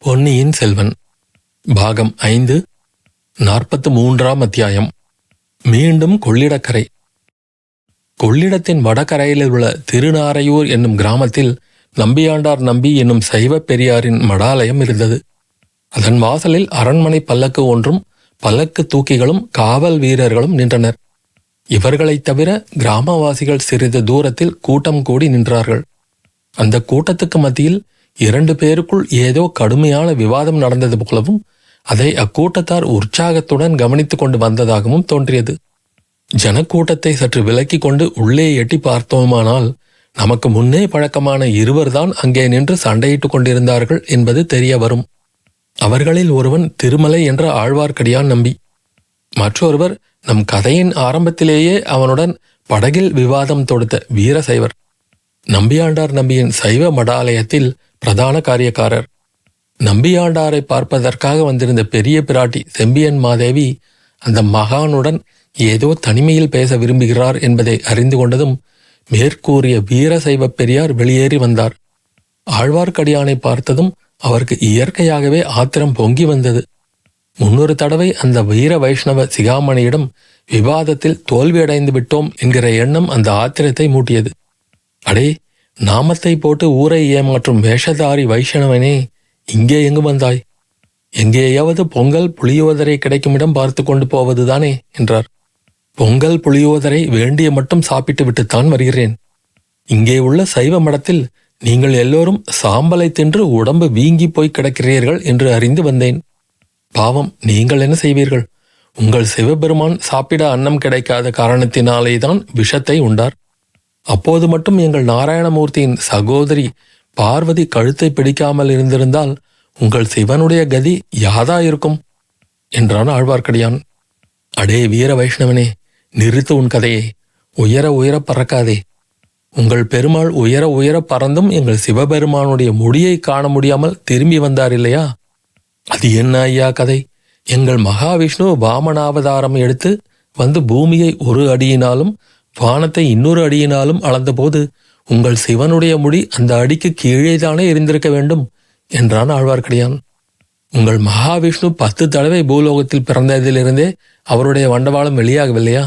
பொன்னியின் செல்வன் பாகம் 5 43ஆம் அத்தியாயம். மீண்டும் கொள்ளிடக்கரை. கொள்ளிடத்தின் வடகரையில் உள்ள திருநாரையூர் என்னும் கிராமத்தில் நம்பியாண்டார் நம்பி என்னும் சைவ பெரியாரின் மடாலயம் இருந்தது. அதன் வாசலில் அரண்மனை பல்லக்கு ஒன்றும் பல்லக்கு தூக்கிகளும் காவல் வீரர்களும் நின்றனர். இவர்களைத் தவிர கிராமவாசிகள் சிறிது தூரத்தில் கூட்டம் கூடி நின்றார்கள். அந்த கூட்டத்துக்கு மத்தியில் 2 பேருக்குள் ஏதோ கடுமையான விவாதம் நடந்தது போலவும் அதை அக்கூட்டத்தார் உற்சாகத்துடன் கவனித்துக் கொண்டு வந்ததாகவும் தோன்றியது. ஜனக்கூட்டத்தை சற்று விலக்கி கொண்டு உள்ளே எட்டி பார்த்தோமானால் நமக்கு முன்னே பழக்கமான இருவர்தான் அங்கே நின்று சண்டையிட்டுக் கொண்டிருந்தார்கள் என்பது தெரிய வரும். அவர்களில் ஒருவன் திருமலை என்ற ஆழ்வார்க்கடியான் நம்பி, மற்றொருவர் நம் கதையின் ஆரம்பத்திலேயே அவனுடன் படகில் விவாதம் தொடுத்த வீரசைவர். நம்பியாண்டார் நம்பியின் சைவ மடாலயத்தில் பிரதான காரியக்காரர். நம்பியாண்டாரை பார்ப்பதற்காக வந்திருந்த பெரிய பிராட்டி செம்பியன் மாதேவி அந்த மகானுடன் ஏதோ தனிமையில் பேச விரும்புகிறார் என்பதை அறிந்து கொண்டதும் மேற்கூறிய வீரசைவ பெரியார் வெளியேறி வந்தார். ஆழ்வார்க்கடியானை பார்த்ததும் அவருக்கு இயற்கையாகவே ஆத்திரம் பொங்கி வந்தது. முன்னொரு தடவை அந்த வீர வைஷ்ணவ சிகாமணியிடம் விவாதத்தில் தோல்வியடைந்து விட்டோம் என்கிற எண்ணம் அந்த ஆத்திரத்தை மூட்டியது. அடே, நாமத்தை போட்டு ஊரை ஏமாற்றும் வேஷதாரி வைஷ்ணவனே, இங்கே எங்கு வந்தாய்? எங்கேயாவது பொங்கல் புளியோதரை கிடைக்குமிடம் பார்த்து கொண்டு போவதுதானே என்றார். பொங்கல் புளியோதரை வேண்டிய மட்டும் சாப்பிட்டு விட்டுத்தான் வருகிறேன். இங்கே உள்ள சைவ மடத்தில் நீங்கள் எல்லோரும் சாம்பலை தின்று உடம்பு வீங்கி போய் கிடக்கிறீர்கள் என்று அறிந்து வந்தேன். பாவம், நீங்கள் என்ன செய்வீர்கள்? உங்கள் சிவபெருமான் சாப்பிட அன்னம் கிடைக்காத காரணத்தினாலேதான் விஷத்தை உண்டார். அப்போது மட்டும் எங்கள் நாராயணமூர்த்தியின் சகோதரி பார்வதி கழுத்தை பிடிக்காமல் இருந்திருந்தால் உங்கள் சிவனுடைய கதி யாதா இருக்கும் என்றான் ஆழ்வார்க்கடியான். அடே வீர வைஷ்ணவனே, நிறுத்து உன் கதையை. உயர உயர பறக்காதே. உங்கள் பெருமாள் உயர உயர பறந்தும் எங்கள் சிவபெருமானுடைய முடியை காண முடியாமல் திரும்பி வந்தார் இல்லையா? அது என்ன ஐயா கதை? எங்கள் மகாவிஷ்ணு வாமனாவதாரம் எடுத்து வந்து பூமியை 1 அடியினாலும் வானத்தை 200 அடியினாலும் அளந்தபோது உங்கள் சிவனுடைய முடி அந்த அடிக்கு கீழேதானே இருந்திருக்க வேண்டும் என்றான் ஆழ்வார்க்கடியான். உங்கள் மகாவிஷ்ணு 10 தடவை பூலோகத்தில் பிறந்ததிலிருந்தே அவருடைய வண்டவாளம் வெளியாகவில்லையா?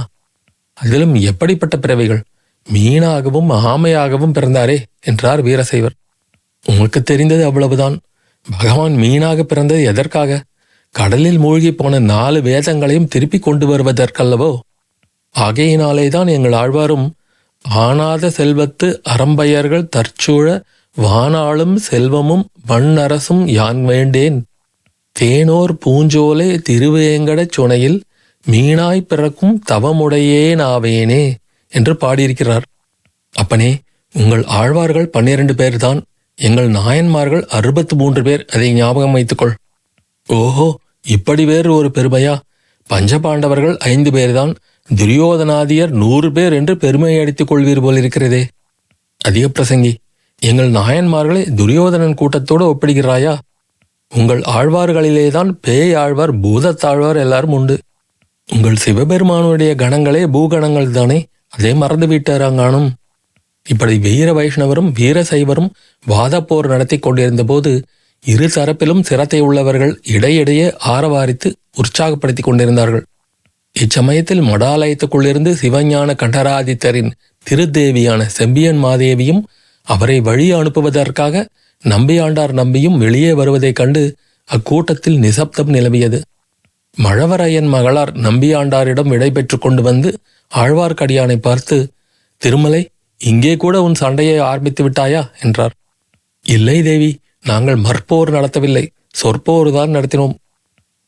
அதிலும் எப்படிப்பட்ட பிறவைகள்! மீனாகவும் ஆமையாகவும் பிறந்தாரே என்றார் வீரசைவர். உங்களுக்கு தெரிந்தது அவ்வளவுதான். பகவான் மீனாக பிறந்தது எதற்காக? கடலில் மூழ்கி போன 4 வேதங்களையும் திருப்பி கொண்டு வருவதற்கல்லவோ? ஆகையினாலேதான் எங்கள் ஆழ்வாரும் ஆனாத செல்வத்து அறம்பயர்கள் தற்சூழ வானாளும் செல்வமும் வண்ணரசும் யான் வேண்டேன், தேனோர் பூஞ்சோலை திருவேங்கடச் சுனையில் மீனாய் பிறக்கும் தவமுடையேனாவேனே என்று பாடியிருக்கிறார். அப்பனே, உங்கள் ஆழ்வார்கள் 12 பேர்தான். எங்கள் நாயன்மார்கள் 63 பேர். அதை ஞாபகம் வைத்துக்கொள். ஓஹோ, இப்படி வேறு ஒரு பெருமையா? பஞ்சபாண்டவர்கள் 5 பேர்தான். துரியோதனாதியர் 100 பேர் என்று பெருமை அடித்துக் கொள்வீர் போலிருக்கிறதே. அதிக பிரசங்கி, எங்கள் நாயன்மார்களை துரியோதனன் கூட்டத்தோடு ஒப்பிடுகிறாயா? உங்கள் ஆழ்வார்களிலேதான் பேய் ஆழ்வார் பூதத்தாழ்வார் எல்லாரும் உண்டு. உங்கள் சிவபெருமானுடைய கணங்களே பூகணங்கள் தானே, அதே மறந்து விட்டாராங்கானும். இப்படி வீர வைஷ்ணவரும் வீரசைவரும் வாதப்போர் நடத்தி கொண்டிருந்த போது 2 தரப்பிலும் சிரத்தை உள்ளவர்கள் இடையிடையே ஆரவாரித்து உற்சாகப்படுத்தி கொண்டிருந்தார்கள். இச்சமயத்தில் மடாலயத்துக்குள்ளிருந்து சிவஞான கண்டராதித்தரின் திருத்தேவியான செம்பியன் மாதேவியும் அவரை வழி அனுப்புவதற்காக நம்பியாண்டார் நம்பியும் வெளியே வருவதைக் கண்டு அக்கூட்டத்தில் நிசப்தம் நிலவியது. மழவரையன் மகளார் நம்பியாண்டாரிடம் விடை பெற்று கொண்டு வந்து ஆழ்வார்க்கடியானை பார்த்து, திருமலை, இங்கே கூட உன் சண்டையை ஆரம்பித்து விட்டாயா என்றார். இல்லை தேவி, நாங்கள் மற்போர் நடத்தவில்லை, சொற்போர்தான் நடத்தினோம்.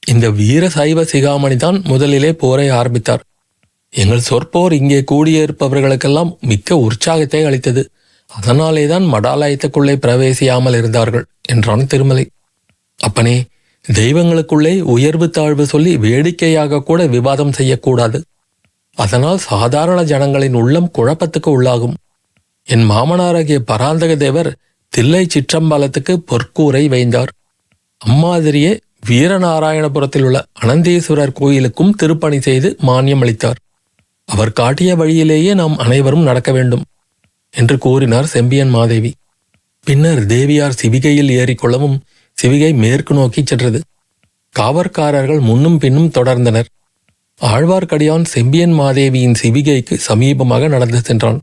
இந்த வீர சைவ சிகாமணிதான் முதலிலே போரை ஆரம்பித்தார். எங்கள் சொற்போர் இங்கே கூடியிருப்பவர்களுக்கெல்லாம் மிக்க உற்சாகத்தை அளித்தது. அதனாலேதான் மடாலயத்துக்குள்ளே பிரவேசியாமல் இருந்தார்கள் என்றான் திருமலை. அப்பனே, தெய்வங்களுக்குள்ளே உயர்வு தாழ்வு சொல்லி வேடிக்கையாக கூட விவாதம் செய்யக்கூடாது. அதனால் சாதாரண ஜனங்களின் உள்ளம் குழப்பத்துக்கு உள்ளாகும். என் மாமனாராகிய பராந்தக தேவர் தில்லை சிற்றம்பலத்துக்கு பொற்கூரை வைந்தார். அம்மாதிரியே வீரநாராயணபுரத்தில் உள்ள அனந்தீஸ்வரர் கோயிலுக்கும் திருப்பணி செய்து மானியம் அளித்தார். அவர் காட்டிய வழியிலேயே நாம் அனைவரும் நடக்க வேண்டும் என்று கூறினார் செம்பியன் மாதேவி. பின்னர் தேவியார் சிவிகையில் ஏறிக்கொள்ளவும் சிவிகை மேற்கு நோக்கி சென்றது. காவற்காரர்கள் முன்னும் பின்னும் தொடர்ந்தனர். ஆழ்வார்க்கடியான் செம்பியன் மாதேவியின் சிவிகைக்கு சமீபமாக நடந்து சென்றான்.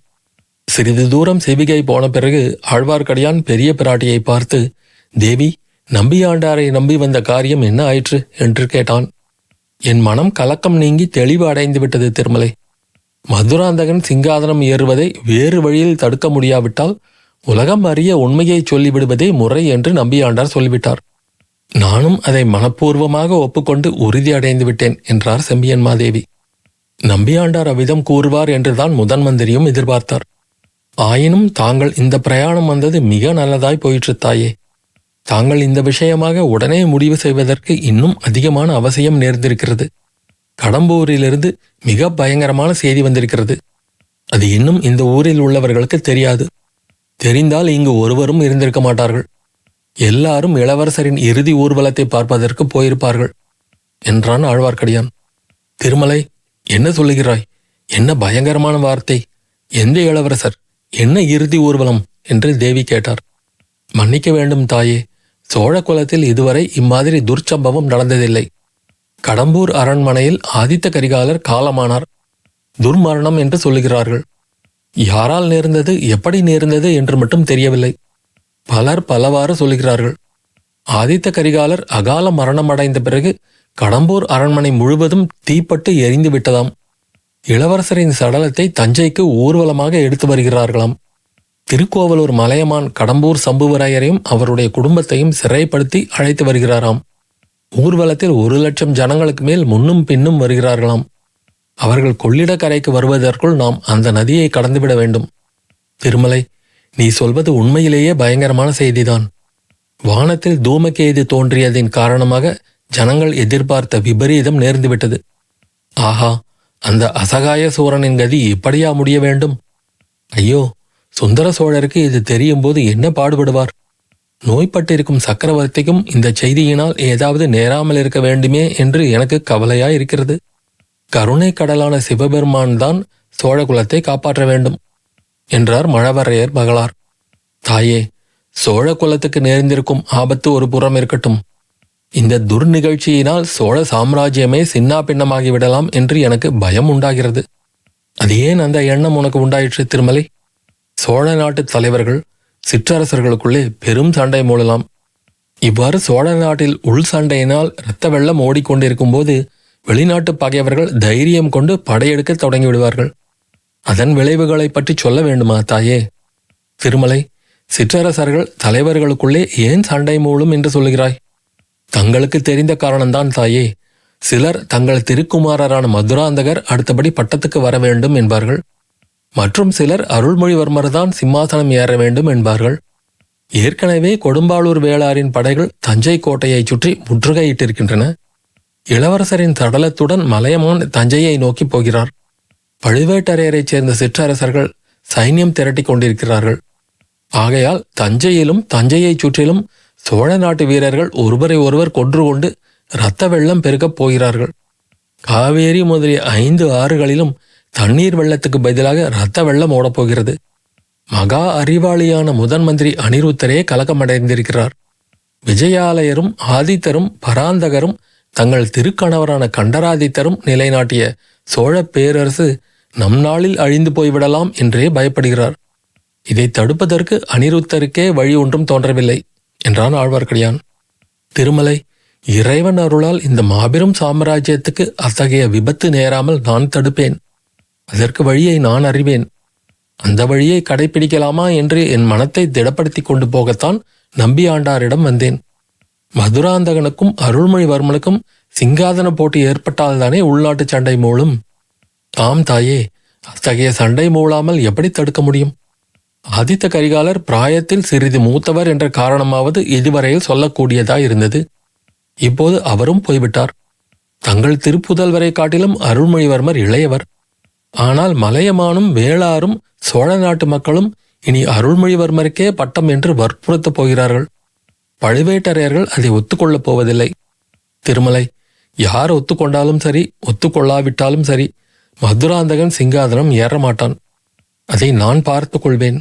சிறிது தூரம் சிவிகை போன பிறகு ஆழ்வார்க்கடியான் பெரிய பிராட்டியை பார்த்து, தேவி, நம்பியாண்டாரை நம்பி வந்த காரியம் என்ன ஆயிற்று என்று கேட்டான். என் மனம் கலக்கம் நீங்கி தெளிவு அடைந்து விட்டது திருமலை. மதுராந்தகன் சிங்காதனம் ஏறுவதை வேறு வழியில் தடுக்க முடியாவிட்டால் உலகம் அறிய உண்மையை சொல்லிவிடுவதே முறை என்று நம்பியாண்டார் சொல்லிவிட்டார். நானும் அதை மனப்பூர்வமாக ஒப்புக்கொண்டு உறுதி அடைந்து விட்டேன் என்றார் செம்பியன் மாதேவி. நம்பியாண்டார் அவ்விதம் கூறுவார் என்றுதான் முதன் மந்திரியும் எதிர்பார்த்தார். ஆயினும் தாங்கள் இந்த பிரயாணம் வந்தது மிக நல்லதாய் போயிற்று தாயே. தாங்கள் இந்த விஷயமாக உடனே முடிவு செய்வதற்கு இன்னும் அதிகமான அவசியம் நேர்ந்திருக்கிறது. கடம்பூரிலிருந்து மிக பயங்கரமான செய்தி வந்திருக்கிறது. அது இன்னும் இந்த ஊரில் உள்ளவர்களுக்கு தெரியாது. தெரிந்தால் இங்கு ஒருவரும் இருந்திருக்க மாட்டார்கள். எல்லாரும் இளவரசரின் இறுதி ஊர்வலத்தை பார்ப்பதற்கு போயிருப்பார்கள் என்றான் ஆழ்வார்க்கடியான். திருமலை, என்ன சொல்லுகிறாய்? என்ன பயங்கரமான வார்த்தை! எந்த இளவரசர்? என்ன இறுதி ஊர்வலம் என்று தேவி கேட்டார். மன்னிக்க வேண்டும் தாயே, சோழ குலத்தில் இதுவரை இம்மாதிரி துர்ச்சம்பவம் நடந்ததில்லை. கடம்பூர் அரண்மனையில் ஆதித்த கரிகாலர் காலமானார். துர்மரணம் என்று சொல்லுகிறார்கள். யாரால் நேர்ந்தது, எப்படி நேர்ந்தது என்று மட்டும் தெரியவில்லை. பலர் பலவாறு சொல்லுகிறார்கள். ஆதித்த கரிகாலர் அகால மரணம் அடைந்த பிறகு கடம்பூர் அரண்மனை முழுவதும் தீப்பட்டு எரிந்து விட்டதாம். இளவரசரின் சடலத்தை தஞ்சைக்கு ஊர்வலமாக எடுத்து வருகிறார்களாம். திருக்கோவலூர் மலையமான் கடம்பூர் சம்புவராயரையும் அவருடைய குடும்பத்தையும் சிறைப்படுத்தி அழைத்து வருகிறாராம். ஊர்வலத்தில் 1,00,000 ஜனங்களுக்கு மேல் முன்னும் பின்னும் வருகிறார்களாம். அவர்கள் கொள்ளிடக்கரைக்கு வருவதற்குள் நாம் அந்த நதியை கடந்துவிட வேண்டும். திருமலை, நீ சொல்வது உண்மையிலேயே பயங்கரமான செய்திதான். வானத்தில் தூமகேது தோன்றியதின் காரணமாக ஜனங்கள் எதிர்பார்த்த விபரீதம் நேர்ந்துவிட்டது. ஆஹா, அந்த அசகாய சூரனின் கதி இப்படியா முடிய வேண்டும்? ஐயோ, சுந்தர சோழருக்கு இது தெரியும் போது என்ன பாடுபடுவார்? நோய்பட்டிருக்கும் சக்கரவர்த்திக்கும் இந்த செய்தியினால் ஏதாவது நேராமல் இருக்க வேண்டுமே என்று எனக்கு கவலையாயிருக்கிறது. கருணை கடலான சிவபெருமான் தான் சோழ குலத்தை காப்பாற்ற வேண்டும் என்றார் மழவரையர் மகளார். தாயே, சோழ குலத்துக்கு நேர்ந்திருக்கும் ஆபத்து ஒரு புறம் இருக்கட்டும். இந்த துர்நிகழ்ச்சியினால் சோழ சாம்ராஜ்யமே சின்னா பின்னமாகிவிடலாம் என்று எனக்கு பயம் உண்டாகிறது. அது ஏன் அந்த எண்ணம் உனக்கு உண்டாயிற்று திருமலை? சோழ நாட்டு தலைவர்கள் சிற்றரசர்களுக்குள்ளே பெரும் சண்டை மூழலாம். இவ்வாறு சோழ நாட்டில் உள் சண்டையினால் இரத்த வெள்ளம் ஓடிக்கொண்டிருக்கும் போது வெளிநாட்டு பகைவர்கள் தைரியம் கொண்டு படையெடுக்க தொடங்கிவிடுவார்கள். அதன் விளைவுகளை பற்றி சொல்ல வேண்டுமா தாயே? திருமலை, சிற்றரசர்கள் தலைவர்களுக்குள்ளே ஏன் சண்டை மூழும் என்று சொல்லுகிறாய்? தங்களுக்கு தெரிந்த காரணம்தான் தாயே. சிலர் தங்கள் திருக்குமாரரான மதுராந்தகர் அடுத்தபடி பட்டத்துக்கு வர வேண்டும் என்பார்கள். மற்றும் சிலர் அருள்மொழிவர்மர் தான் சிம்மாசனம் ஏற வேண்டும் என்பார்கள். ஏற்கனவே கொடும்பாளூர் வேளாரின் படைகள் தஞ்சை கோட்டையை சுற்றி முற்றுகையிட்டிருக்கின்றன. இளவரசரின் சடலத்துடன் மலையமான் தஞ்சையை நோக்கி போகிறார். பழுவேட்டரையரைச் சேர்ந்த சிற்றரசர்கள் சைன்யம் திரட்டி கொண்டிருக்கிறார்கள். ஆகையால் தஞ்சையிலும் தஞ்சையைச் சுற்றிலும் சோழ நாட்டு வீரர்கள் ஒருவரை ஒருவர் கொன்று கொண்டு இரத்த வெள்ளம் பெருக்கப் போகிறார்கள். காவேரி முதலிய 5 ஆறுகளிலும் தண்ணீர் வெள்ளத்துக்கு பதிலாக இரத்த வெள்ளம் ஓடப்போகிறது. மகா அறிவாளியான முதன் மந்திரி அனிருத்தரே கலக்கமடைந்திருக்கிறார். விஜயாலயரும் ஆதித்தரும் பராந்தகரும் தங்கள் திருக்கணவரான கண்டராதித்தரும் நிலைநாட்டிய சோழ பேரரசு நம் நாளில் அழிந்து போய்விடலாம் என்றே பயப்படுகிறார். இதை தடுப்பதற்கு அனிருத்தருக்கே வழி ஒன்றும் தோன்றவில்லை என்றான் ஆழ்வார்க்கடியான். திருமலை, இறைவன் அருளால் இந்த மாபெரும் சாம்ராஜ்யத்துக்கு அத்தகைய விபத்து நேராமல் நான் தடுப்பேன். அதற்கு வழியை நான் அறிவேன். அந்த வழியை கடைபிடிக்கலாமா என்று என் மனத்தை திடப்படுத்தி கொண்டு போகத்தான் நம்பியாண்டாரிடம் வந்தேன். மதுராந்தகனுக்கும் அருள்மொழிவர்மனுக்கும் சிங்காதன போட்டி ஏற்பட்டால்தானே உள்நாட்டு சண்டை மூளும். ஆம் தாயே, அத்தகைய சண்டை மூளாமல் எப்படி தடுக்க முடியும்? ஆதித்த கரிகாலர் பிராயத்தில் சிறிது மூத்தவர் என்ற காரணமாவது இதுவரையில் சொல்லக்கூடியதாயிருந்தது. இப்போது அவரும் போய்விட்டார். தங்கள் திருப்புதல்வரை காட்டிலும் அருள்மொழிவர்மர் இளையவர். ஆனால் மலையமானும் வேளாரும் சோழ நாட்டு மக்களும் இனி அருள்மொழிவர்மருக்கே பட்டம் என்று வற்புறுத்தப் போகிறார்கள். பழுவேட்டரையர்கள் அதை ஒத்துக்கொள்ளப் போவதில்லை. திருமலை, யார் ஒத்துக்கொண்டாலும் சரி, ஒத்துக்கொள்ளாவிட்டாலும் சரி, மதுராந்தகன் சிங்காதனம் ஏறமாட்டான். அதை நான் பார்த்து கொள்வேன்.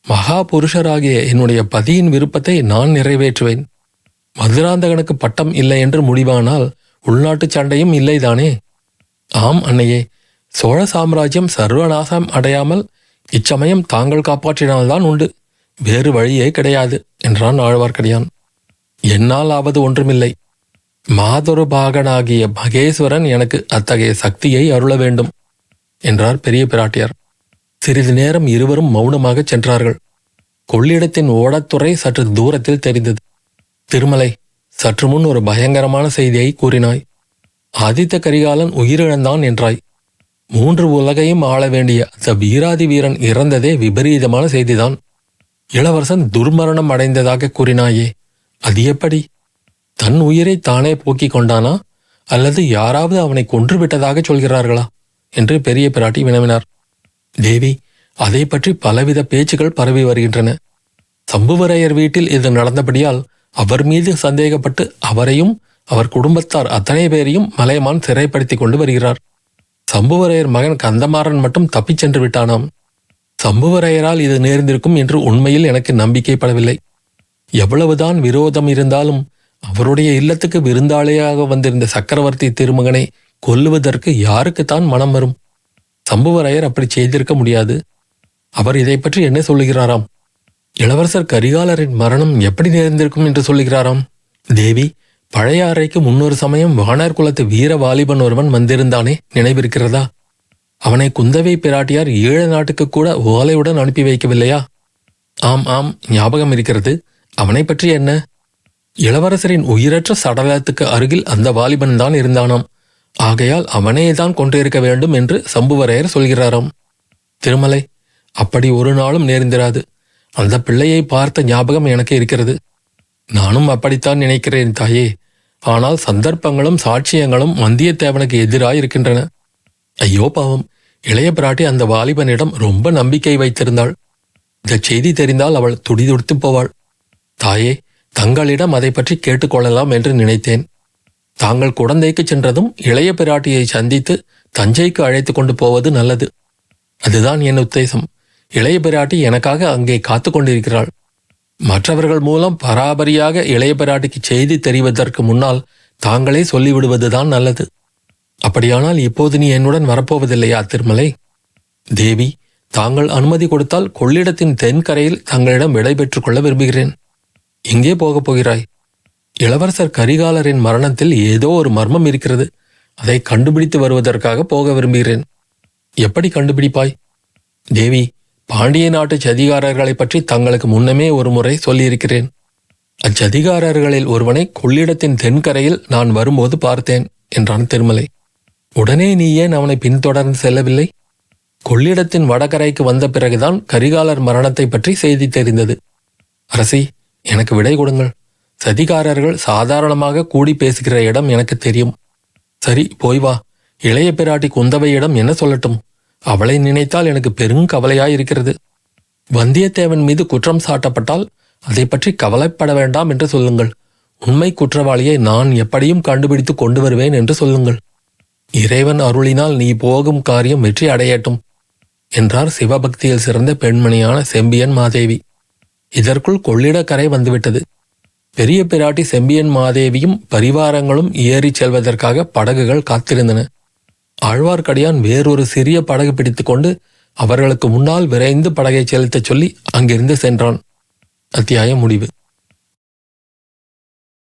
மகா புருஷராகிய என்னுடைய பதியின் விருப்பத்தை நான் நிறைவேற்றுவேன். மதுராந்தகனுக்கு பட்டம் இல்லை என்று முடிவானால் உள்நாட்டுச் சண்டையும் இல்லைதானே? ஆம் அன்னையே, சோழ சாம்ராஜ்யம் சர்வநாசம் அடையாமல் இச்சமயம் தாங்கள் காப்பாற்றினால்தான் உண்டு. வேறு வழியே கிடையாது என்றான் ஆழ்வார்க்கடியான். என்னால் ஆவது ஒன்றுமில்லை. மாதொரு பாகனாகிய மகேஸ்வரன் எனக்கு அத்தகைய சக்தியை அருள வேண்டும் என்றார் பெரிய பிராட்டியார். சிறிது நேரம் இருவரும் மௌனமாகச் சென்றார்கள். கொள்ளிடத்தின் ஓடத்துறை சற்று தூரத்தில் தெரிந்தது. திருமலை, சற்று முன் ஒரு பயங்கரமான செய்தியை கூறினாய். ஆதித்த கரிகாலன் உயிரிழந்தான் என்றாய். 3 உலகையும் ஆள வேண்டிய அந்த வீராதி வீரன் இறந்ததே விபரீதமான செய்திதான். இளவரசன் துர்மரணம் அடைந்ததாக கூறினாயே, அது எப்படி? தன் உயிரை தானே போக்கிக் கொண்டானா, அல்லது யாராவது அவனை கொன்றுவிட்டதாக சொல்கிறார்களா என்று பெரிய பிராட்டி வினவினார். தேவி, அதை பற்றி பலவித பேச்சுகள் பரவி வருகின்றன. சம்புவரையர் வீட்டில் இது நடந்தபடியால் அவர் மீது சந்தேகப்பட்டு அவரையும் அவர் குடும்பத்தார் அத்தனை பேரையும் மலையமான் சிறைப்படுத்தி கொண்டு வருகிறார். சம்புவரையர் மகன் கந்தமாறன் மட்டும் தப்பிச் சென்று விட்டானாம். சம்புவரையரால் இது நேர்ந்திருக்கும் என்று உண்மையில் எனக்கு நம்பிக்கைப்படவில்லை. எவ்வளவுதான் விரோதம் இருந்தாலும் அவருடைய இல்லத்துக்கு விருந்தாளியாக வந்திருந்த சக்கரவர்த்தி திருமகனை கொல்லுவதற்கு யாருக்குத்தான் மனம் வரும்? சம்புவரையர் அப்படி செய்திருக்க முடியாது. அவர் இதை பற்றி என்ன சொல்லுகிறாராம்? இளவரசர் கரிகாலரின் மரணம் எப்படி நேர்ந்திருக்கும் என்று சொல்லுகிறாராம்? தேவி, பழைய அறைக்கு முன்னொரு சமயம் வானர் குலத்து வீர வாலிபன் ஒருவன் வந்திருந்தானே, நினைவிருக்கிறதா? அவனை குந்தவை பிராட்டியார் ஈழ நாட்டுக்கு கூட ஓலையுடன் அனுப்பி வைக்கவில்லையா? ஆம் ஆம், ஞாபகம் இருக்கிறது. அவனை பற்றி என்ன? இளவரசரின் உயிரற்ற சடலத்துக்கு அருகில் அந்த வாலிபன் தான் இருந்தானாம். ஆகையால் அவனேதான் கொண்டிருக்க வேண்டும் என்று சம்புவரையர் சொல்கிறாராம். திருமலை, அப்படி ஒரு நாளும் நேர்ந்திராது. அந்த பிள்ளையை பார்த்த ஞாபகம் எனக்கு இருக்கிறது. நானும் அப்படித்தான் நினைக்கிறேன் தாயே. ஆனால் சந்தர்ப்பங்களும் சாட்சியங்களும் வந்தியத்தேவனுக்கு எதிராயிருக்கின்றன. ஐயோ பாவம், இளைய பிராட்டி அந்த வாலிபனிடம் ரொம்ப நம்பிக்கை வைத்திருந்தாள். இந்த செய்தி தெரிந்தால் அவள் துடிதுடித்து போவாள். தாயே, தங்களிடம் அதை பற்றி கேட்டுக்கொள்ளலாம் என்று நினைத்தேன். தாங்கள் குடந்தைக்கு சென்றதும் இளைய பிராட்டியை சந்தித்து தஞ்சைக்கு அழைத்து கொண்டு போவது நல்லது. அதுதான் என் உத்தேசம். இளைய பிராட்டி எனக்காக அங்கே காத்து கொண்டிருக்கிறாள். மற்றவர்கள் மூலம் பராபரியாக இளைய பிராட்டிக்கு செய்தி தெரிவதற்கு முன்னால் தாங்களே சொல்லிவிடுவதுதான் நல்லது. அப்படியானால் இப்போது நீ என்னுடன் வரப்போவதில்லையா திருமலை? தேவி, தாங்கள் அனுமதி கொடுத்தால் கொள்ளிடத்தின் தென்கரையில் தங்களிடம் விடை பெற்றுக் கொள்ள விரும்புகிறேன். எங்கே போகப் போகிறாய்? இளவரசர் கரிகாலரின் மரணத்தில் ஏதோ ஒரு மர்மம் இருக்கிறது. அதை கண்டுபிடித்து வருவதற்காக போக விரும்புகிறேன். எப்படி கண்டுபிடிப்பாய்? தேவி, பாண்டிய நாட்டு சதிகாரர்களை பற்றி தங்களுக்கு முன்னமே ஒரு முறை சொல்லியிருக்கிறேன். அச்சதிகாரர்களில் ஒருவனை கொள்ளிடத்தின் தென்கரையில் நான் வரும்போது பார்த்தேன் என்றான் திருமலை. உடனே நீ ஏன் அவனை பின்தொடர்ந்து செல்லவில்லை? கொள்ளிடத்தின் வடகரைக்கு வந்த பிறகுதான் கரிகாலர் மரணத்தை பற்றி செய்தி தெரிந்தது. அரசி, எனக்கு விடை கொடுங்கள். சதிகாரர்கள் சாதாரணமாக கூடி பேசுகிற இடம் எனக்கு தெரியும். சரி, போய் வா. இளைய பிராட்டி குந்தவையிடம் என்ன சொல்லட்டும்? அவளை நினைத்தால் எனக்கு பெருங்கவலையாயிருக்கிறது. வந்தியத்தேவன் மீது குற்றம் சாட்டப்பட்டால் அதை பற்றி கவலைப்பட வேண்டாம் என்று சொல்லுங்கள். உண்மை குற்றவாளியை நான் எப்படியும் கண்டுபிடித்து கொண்டு வருவேன் என்று சொல்லுங்கள். இறைவன் அருளினால் நீ போகும் காரியம் வெற்றி அடையட்டும் என்றார் சிவபக்தியில் சிறந்த பெண்மணியான செம்பியன் மாதேவி. இதற்குள் கொள்ளிடக்கரை வந்துவிட்டது. பெரிய பிராட்டி செம்பியன் மாதேவியும் பரிவாரங்களும் ஏறிச் செல்வதற்காக படகுகள் காத்திருந்தன. ஆழ்வார்க்கடியான் வேறொரு சிறிய படகு பிடித்துக்கொண்டு அவர்களுக்கு முன்னால் விரைந்து படகை செலுத்தச் சொல்லி அங்கிருந்து சென்றான். அத்தியாயம் முடிவு.